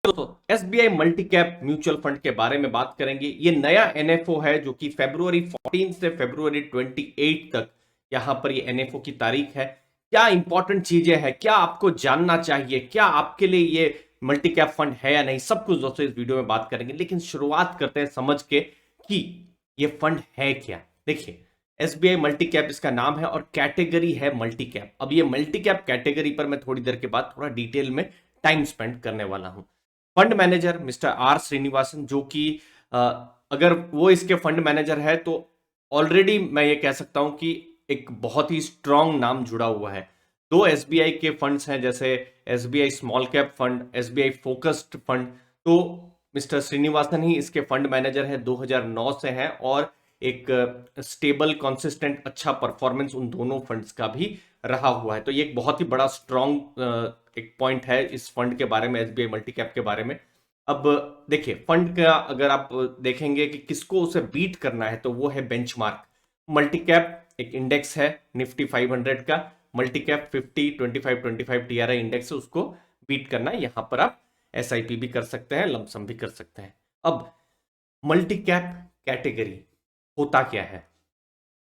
दोस्तों SBI multi cap mutual fund के बारे में बात करेंगे। ये नया एनएफओ है जो कि फरवरी 14 से फरवरी 28 तक यहां पर ये एनएफओ की तारीख है। क्या इंपॉर्टेंट चीजें हैं, क्या आपको जानना चाहिए, क्या आपके लिए ये मल्टी कैप फंड है या नहीं, सब कुछ दोस्तों इस वीडियो में बात करेंगे। लेकिन शुरुआत करते हैं समझ के कि ये फंड है क्या। देखिए, एसबीआई मल्टी कैप इसका नाम है और कैटेगरी है मल्टी कैप। अब ये मल्टी कैप कैटेगरी पर मैं थोड़ी देर के बाद थोड़ा डिटेल में टाइम स्पेंड करने वाला हूं। Fund manager mister R Srinivasan, जो कि अगर वो इसके फंड मैनेजर है तो ऑलरेडी मैं ये कह सकता हूं कि एक बहुत ही स्ट्रांग नाम जुड़ा हुआ है। दो एसबीआई के फंड्स हैं, जैसे SBI small cap fund, SBI focused fund. तो मिस्टर श्रीनिवासन ही इसके फंड मैनेजर है, 2009 से हैं और एक स्टेबल कंसिस्टेंट अच्छा परफॉर्मेंस उन दोनों फंड्स का भी रहा हुआ है। तो ये एक बहुत ही बड़ा स्ट्रांग एक पॉइंट है इस फंड के बारे में, एसबीआई मल्टी कैप के बारे में। अब देखिए, फंड का अगर आप देखेंगे कि किसको उसे बीट करना है तो वो है बेंचमार्क। मल्टी कैप एक इंडेक्स है निफ्टी 500 का, मल्टी कैप 50 25 25 टीआरआई इंडेक्स है, उसको बीट करना है। यहां पर आप एसआईपी भी कर सकते हैं, लमसम भी कर सकते हैं। अब मल्टी कैप कैटेगरी होता क्या है,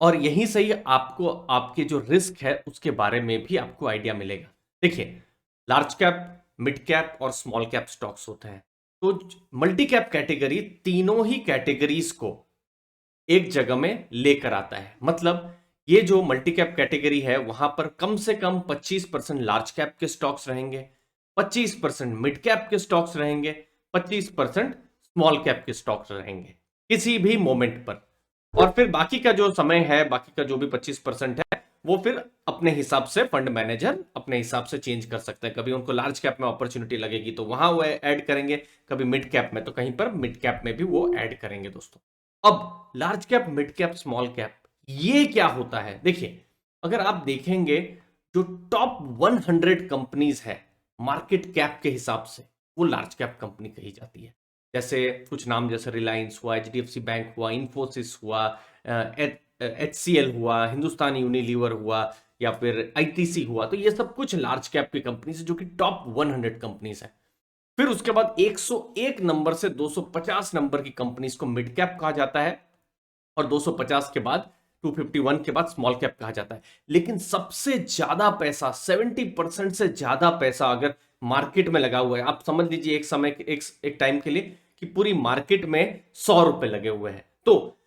और यहीं से ही आपको आपके जो रिस्क है उसके बारे में भी आपको आइडिया मिलेगा। देखिए, लार्ज कैप, मिड कैप और स्मॉल कैप स्टॉक्स होते हैं। तो मल्टी कैप कैटेगरी तीनों ही कैटेगरीज को एक जगह में लेकर आता है। मतलब ये जो मल्टी कैप कैटेगरी है वहां पर कम से कम 25% लार्ज कैप के स्टॉक्स रहेंगे, 25% मिड कैप के स्टॉक्स रहेंगे, 25% स्मॉल कैप के स्टॉक्स रहेंगे किसी भी मोमेंट पर। और फिर बाकी का जो समय है, बाकी का जो भी 25% है, वो फिर अपने हिसाब से फंड मैनेजर अपने हिसाब से चेंज कर सकते हैं। कभी उनको लार्ज कैप में अपॉर्चुनिटी लगेगी तो वहां वो ऐड करेंगे, कभी मिड कैप में तो कहीं पर मिड कैप में भी वो ऐड करेंगे दोस्तों। अब large cap, mid cap, small cap, ये क्या होता है? देखिए, अगर आप देखेंगे जो टॉप 100 कंपनीज है मार्केट कैप के हिसाब से, वो लार्ज कैप कंपनी कही जाती है। जैसे कुछ नाम, जैसे रिलायंस हुआ, एचडीएफसी बैंक हुआ, इंफोसिस हुआ, एचसीएल हुआ, हिंदुस्तान यूनिलीवर हुआ, या फिर आईटीसी हुआ। तो ये सब कुछ लार्ज कैप की कंपनीज है जो कि टॉप 100 कंपनीज है। फिर उसके बाद 101 नंबर से 250 नंबर की कंपनीज को मिड कैप कहा जाता है, और 250 के बाद 251 के बाद स्मॉल कैप कहा जाता है। लेकिन सबसे ज्यादा पैसा, 70% से ज्यादा पैसा अगर मार्केट में लगा हुआ है, आप समझ लीजिए एक समय एक टाइम के लिए कि पूरी मार्केट में 100 रुपए लगे हुए हैं, तो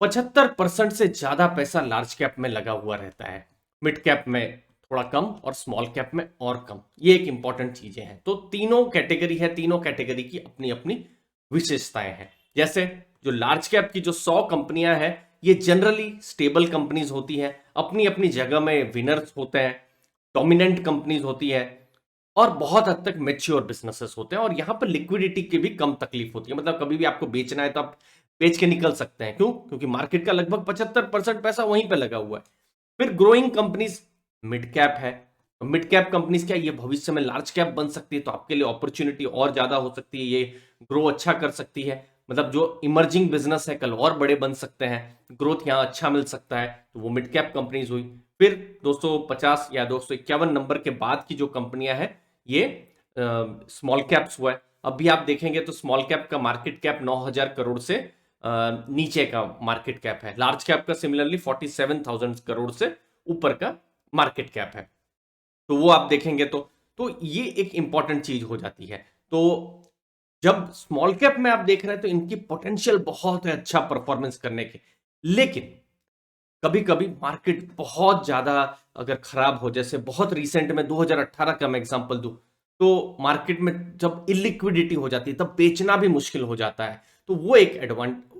75% से ज्यादा पैसा लार्ज कैप में लगा हुआ रहता है, मिड कैप में थोड़ा कम और स्मॉल कैप में और कम। ये एक इंपॉर्टेंट चीजें हैं। तो तीनों कैटेगरी है, तीनों कैटेगरी की अपनी अपनी विशेषताएं हैं। जैसे जो लार्ज कैप की जो 100 कंपनियां हैं, ये जनरली स्टेबल कंपनीज होती हैं, अपनी अपनी जगह में विनर्स होते हैं, डोमिनेंट कंपनीज होती है, और बहुत हद तक मेच्योर बिजनेसेस होते हैं। और यहां पर लिक्विडिटी की भी कम तकलीफ होती है। मतलब कभी भी आपको बेचना है तो आप बेच के निकल सकते हैं। क्यों? क्योंकि मार्केट का लगभग 75% पैसा वहीं पे लगा हुआ है। फिर ग्रोइंग कंपनीज मिड कैप है। मिड कैप कंपनीज क्या, ये भविष्य में लार्ज कैप बन सकती है, तो आपके लिए अपॉर्चुनिटी और ज्यादा हो सकती है, ये ग्रो अच्छा कर सकती है। मतलब जो इमर्जिंग बिजनेस है कल और बड़े बन सकते हैं, ग्रोथ यहाँ अच्छा मिल सकता है, तो वो मिड कैप कंपनीज हुई। फिर 250 या 251 नंबर के बाद की जो कंपनियां हैं, ये स्मॉल कैप्स हुआ है। अब भी आप देखेंगे तो स्मॉल कैप का मार्केट कैप 9,000 करोड़ से नीचे का मार्केट कैप है। लार्ज कैप का सिमिलरली 47,000 करोड़ से ऊपर का मार्केट कैप है। तो वो आप देखेंगे तो ये एक इंपॉर्टेंट चीज हो जाती है। तो जब स्मॉल कैप में आप देख रहे हैं तो इनकी पोटेंशियल बहुत है अच्छा परफॉर्मेंस करने की। लेकिन कभी कभी मार्केट बहुत ज्यादा अगर खराब हो, जैसे बहुत रिसेंट में 2018 का मैं एग्जांपल दूं, तो मार्केट में जब इलिक्विडिटी हो जाती है तब बेचना भी मुश्किल हो जाता है। तो वो एक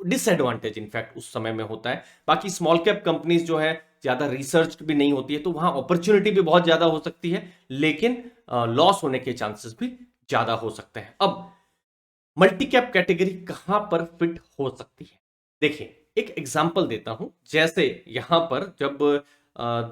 डिसएडवांटेज इनफैक्ट उस समय में होता है। बाकी स्मॉल कैप कंपनीज जो है ज्यादा रिसर्च भी नहीं होती है, तो वहां अपॉर्चुनिटी भी बहुत ज्यादा हो सकती है, लेकिन लॉस होने के चांसेस भी ज्यादा हो सकते हैं। अब मल्टी कैप कैटेगरी कहां पर फिट हो सकती है? देखिए, एक एग्जांपल देता हूं। जैसे यहां पर जब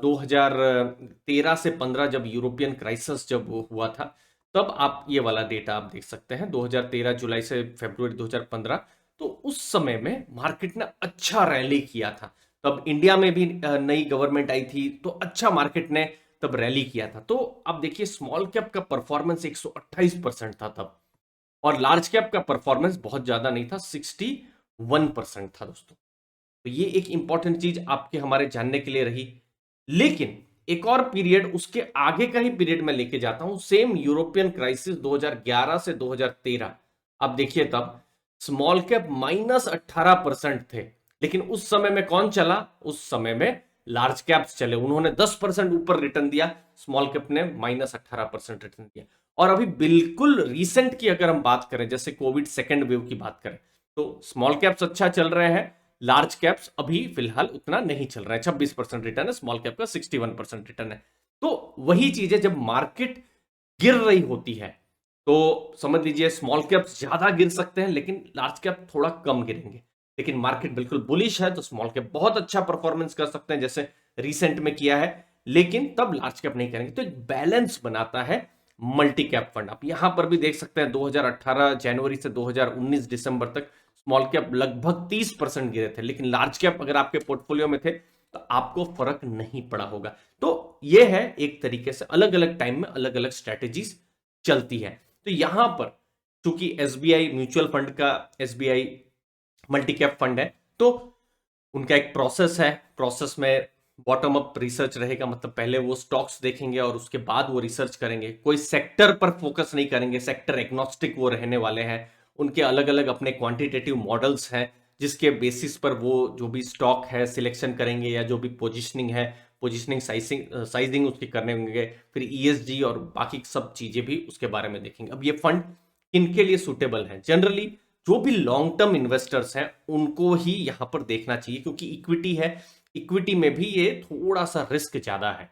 2013 से 15 जब यूरोपियन क्राइसिस जब हुआ था, तब आप ये वाला डेटा आप देख सकते हैं, 2013 जुलाई से फरवरी 2015। तो उस समय में मार्केट ने अच्छा रैली किया था। तब इंडिया में भी नई गवर्नमेंट आई थी, तो अच्छा मार्केट ने तब रैली किया था। तो आप देखिए, स्मॉल कैप का परफॉर्मेंस 128% था तब, और लार्ज कैप का परफॉर्मेंस बहुत ज्यादा नहीं था, 61% था दोस्तों। तो ये एक इंपॉर्टेंट चीज आपके हमारे जानने के लिए रही। लेकिन एक और पीरियड, उसके आगे का ही पीरियड मैं लेके जाता हूं, सेम यूरोपियन क्राइसिस 2011 से 2013। आप देखिए तब स्मॉल कैप -18% थे, लेकिन उस समय में कौन चला? उस समय में लार्ज कैप्स चले, उन्होंने 10% ऊपर रिटर्न दिया, स्मॉल कैप ने -18% रिटर्न दिया। और अभी बिल्कुल रीसेंट की अगर हम बात करें, जैसे कोविड सेकेंड वेव की बात करें, तो स्मॉल कैप्स अच्छा चल रहे हैं, लार्ज कैप्स अभी फिलहाल उतना नहीं चल रहा है। 26% रिटर्न है, स्मॉल कैप का 61% रिटर्न है। तो वही चीज है, जब मार्केट गिर रही होती है तो समझ लीजिए स्मॉल कैप्स ज्यादा गिर सकते हैं, लेकिन लार्ज कैप थोड़ा कम गिरेंगे। लेकिन मार्केट बिल्कुल बुलिश है तो स्मॉल कैप बहुत अच्छा परफॉर्मेंस कर सकते हैं, जैसे रिसेंट में किया है, लेकिन तब लार्ज कैप नहीं करेंगे। तो एक बैलेंस बनाता है मल्टी कैप फंड। आप यहां पर भी देख सकते हैं 2018 जनवरी से 2019 दिसंबर तक स्मॉल कैप लगभग 30% गिरे थे, लेकिन लार्ज कैप अगर आपके पोर्टफोलियो में थे तो आपको फर्क नहीं पड़ा होगा। तो यह है एक तरीके से अलग अलग टाइम में अलग अलग स्ट्रेटेजीज चलती है। तो यहां पर चूंकि एसबीआई म्यूचुअल फंड का, एसबीआई मल्टी कैप फंड है, तो उनका एक प्रोसेस है, प्रोसेस में बॉटम अप रिसर्च रहेगा, मतलब पहले वो स्टॉक्स देखेंगे और उसके बाद वो रिसर्च करेंगे। कोई सेक्टर पर फोकस नहीं करेंगे, सेक्टर एग्नोस्टिक वो रहने वाले हैं। उनके अलग अलग अपने क्वांटिटेटिव मॉडल्स हैं, जिसके बेसिस पर वो जो भी स्टॉक है सिलेक्शन करेंगे, या जो भी पोजिशनिंग है, पोजिशनिंग साइजिंग उसकी करने होंगे। फिर ईएसजी और बाकी सब चीजें भी उसके बारे में देखेंगे। अब ये फंड किनके लिए सुटेबल है? जनरली जो भी लॉन्ग टर्म इन्वेस्टर्स हैं उनको ही यहां पर देखना चाहिए, क्योंकि इक्विटी है, इक्विटी में भी ये थोड़ा सा रिस्क ज्यादा है।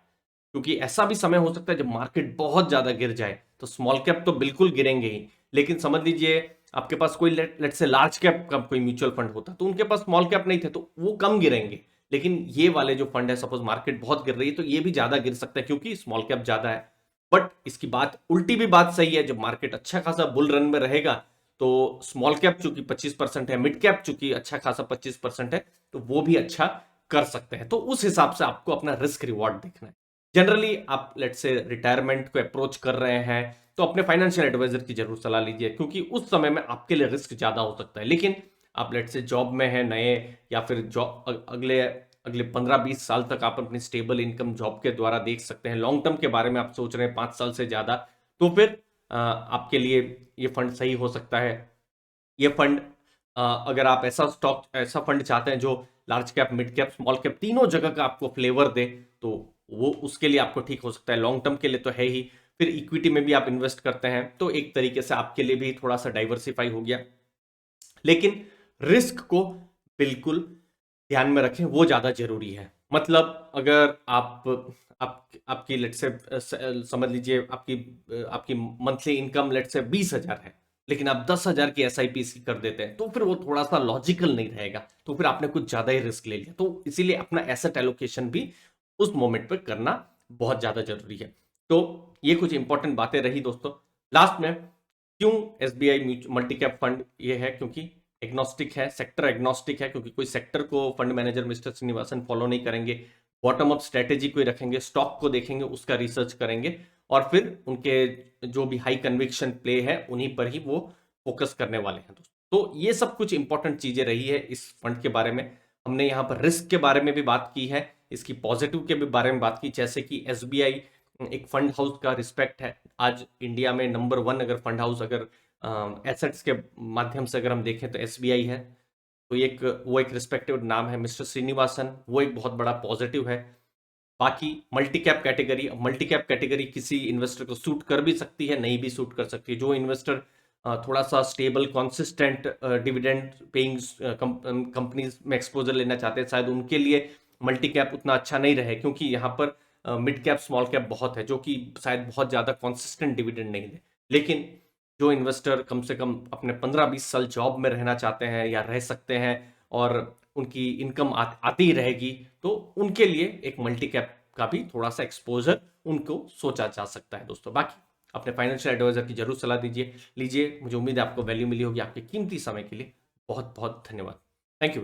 क्योंकि ऐसा भी समय हो सकता है जब मार्केट बहुत ज्यादा गिर जाए, तो स्मॉल कैप तो बिल्कुल गिरेंगे ही, लेकिन समझ लीजिए आपके पास कोई लेट से लार्ज कैप का कोई म्यूचुअल फंड होता तो उनके पास स्मॉल कैप नहीं थे, तो वो कम गिरेंगे। लेकिन ये वाले जो फंड है, सपोज मार्केट बहुत गिर रही है तो ये भी ज्यादा गिर सकता है, क्योंकि स्मॉल कैप ज्यादा है। बट इसकी बात उल्टी भी बात सही है, जब मार्केट अच्छा खासा बुल रन में रहेगा तो स्मॉल कैप चूंकि 25% है, मिड कैप चूंकि अच्छा खासा 25% है, तो वो भी अच्छा कर सकते हैं। तो उस हिसाब से आपको अपना रिस्क रिवॉर्ड देखना है। जनरली आप लेट से रिटायरमेंट को अप्रोच कर रहे हैं तो अपने फाइनेंशियल एडवाइजर की जरूर सलाह लीजिए, क्योंकि उस समय में आपके लिए रिस्क ज्यादा हो सकता है। लेकिन आप लेट से जॉब में है नए, या फिर जॉब अगले अगले 15-20 साल तक आप अपनी स्टेबल इनकम जॉब के द्वारा देख सकते हैं, लॉन्ग टर्म के बारे में आप सोच रहे हैं 5 साल से ज्यादा, तो फिर आपके लिए ये फंड सही हो सकता है। ये फंड अगर आप ऐसा स्टॉक, ऐसा फंड चाहते हैं जो large cap, mid cap, small cap तीनों जगह का आपको फ्लेवर दे, तो वो उसके लिए आपको ठीक हो सकता है। लॉन्ग टर्म के लिए तो है ही, फिर इक्विटी में भी आप इन्वेस्ट करते हैं तो एक तरीके से आपके लिए भी थोड़ा सा डाइवर्सिफाई हो गया। लेकिन रिस्क को बिल्कुल ध्यान में रखें, वो ज्यादा जरूरी है। मतलब अगर आपकी लेट से समझ लीजिए आपकी आपकी मंथली इनकम लेट से 20,000 है, लेकिन आप 10,000 की एसआईपी कर देते हैं, तो फिर वो थोड़ा सा लॉजिकल नहीं रहेगा, तो फिर आपने कुछ ज्यादा ही रिस्क ले लिया। तो इसीलिए अपना एसेट एलोकेशन भी उस मोमेंट पर करना बहुत ज्यादा जरूरी है। तो ये कुछ इंपॉर्टेंट बातें रही दोस्तों। लास्ट में क्यों एसबीआई मल्टी कैप फंड ये है, क्योंकि एग्नोस्टिक है, सेक्टर एग्नोस्टिक है, क्योंकि कोई सेक्टर को fund manager mister Srinivasan follow नहीं करेंगे, बॉटम अप स्ट्रेटेजी को रखेंगे, स्टॉक को देखेंगे, उसका रिसर्च करेंगे, और फिर उनके जो भी हाई कन्विक्शन प्ले है उन्हीं पर ही वो फोकस करने वाले हैं दोस्तों। तो ये सब कुछ इंपॉर्टेंट चीजें रही है इस फंड के बारे में। हमने यहाँ पर रिस्क के बारे में भी बात की है, इसकी पॉजिटिव के भी बारे में बात की, जैसे कि एसबीआई एक फंड हाउस का रिस्पेक्ट है आज इंडिया में नंबर 1, अगर फंड हाउस अगर एसेट्स के माध्यम से अगर हम देखें तो एसबीआई है। तो वो एक रिस्पेक्टिव नाम है, मिस्टर श्रीनिवासन, वो एक बहुत बड़ा पॉजिटिव है। बाकी मल्टी कैप कैटेगरी किसी इन्वेस्टर को सूट कर भी सकती है, नहीं भी सूट कर सकती है। जो इन्वेस्टर थोड़ा सा stable consistent dividend paying companies में एक्सपोजर लेना चाहते हैं, शायद उनके लिए मल्टी कैप उतना अच्छा नहीं रहे, क्योंकि यहाँ पर मिड कैप स्मॉल कैप बहुत है जो कि शायद बहुत ज्यादा कंसिस्टेंट डिविडेंड नहीं दे। लेकिन जो इन्वेस्टर कम से कम अपने 15-20 साल जॉब में रहना चाहते हैं या रह सकते हैं, और उनकी इनकम आती ही रहेगी, तो उनके लिए एक मल्टी कैप का भी थोड़ा सा एक्सपोजर उनको सोचा जा सकता है दोस्तों। बाकी अपने फाइनेंशियल एडवाइजर की जरूर सलाह लीजिए। मुझे उम्मीद है आपको वैल्यू मिली होगी। आपके कीमती समय के लिए बहुत बहुत धन्यवाद।